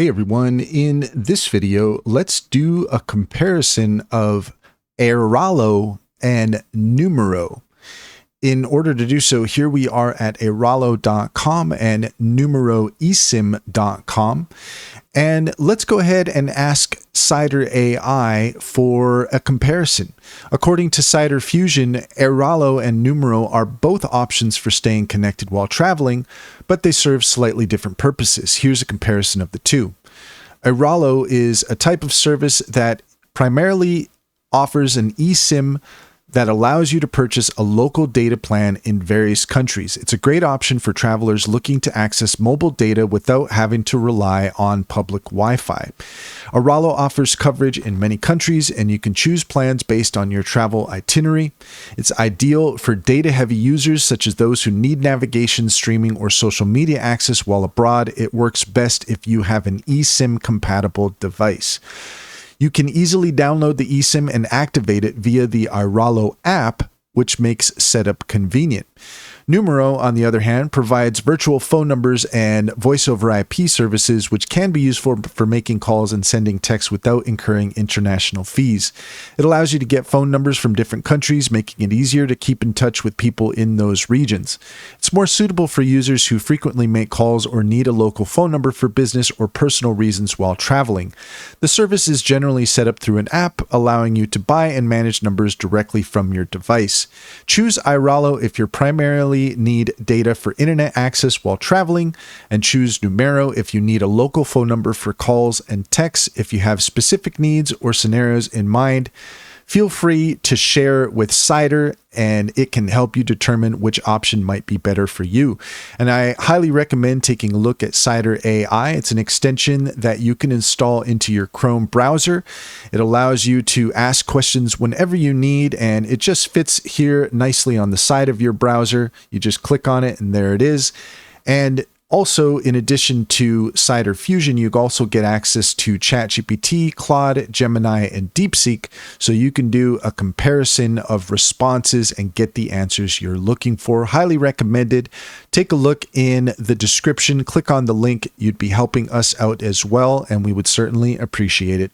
Hey everyone, in this video, let's do a comparison of Airalo and Numero. In order to do so, here we are at Airalo.com and Numero eSIM.com. And let's go ahead and ask Cider AI for a comparison. According to Cider Fusion, Airalo and Numero are both options for staying connected while traveling, but they serve slightly different purposes. Here's a comparison of the two. Airalo is a type of service that primarily offers an eSIM that allows you to purchase a local data plan in various countries. It's a great option for travelers looking to access mobile data without having to rely on public Wi-Fi. Airalo offers coverage in many countries, and you can choose plans based on your travel itinerary. It's ideal for data-heavy users, such as those who need navigation, streaming, or social media access while abroad. It works best if you have an eSIM-compatible device. You can easily download the eSIM and activate it via the Airalo app, which makes setup convenient. Numero, on the other hand, provides virtual phone numbers and voice over IP services, which can be used for making calls and sending texts without incurring international fees. It allows you to get phone numbers from different countries, making it easier to keep in touch with people in those regions. It's more suitable for users who frequently make calls or need a local phone number for business or personal reasons while traveling. The service is generally set up through an app, allowing you to buy and manage numbers directly from your device. Choose Airalo if you're primarily need data for internet access while traveling, and choose Numero if you need a local phone number for calls and texts. If you have specific needs or scenarios in mind, feel free to share with Cider, and it can help you determine which option might be better for you. And I highly recommend taking a look at Cider AI. It's an extension that you can install into your Chrome browser. It allows you to ask questions whenever you need, and it just fits here nicely on the side of your browser. You just click on it, and there it is. And also, in addition to Cider Fusion, you also get access to ChatGPT, Claude, Gemini, and DeepSeek, so you can do a comparison of responses and get the answers you're looking for. Highly recommended. Take a look in the description. Click on the link. You'd be helping us out as well, and we would certainly appreciate it.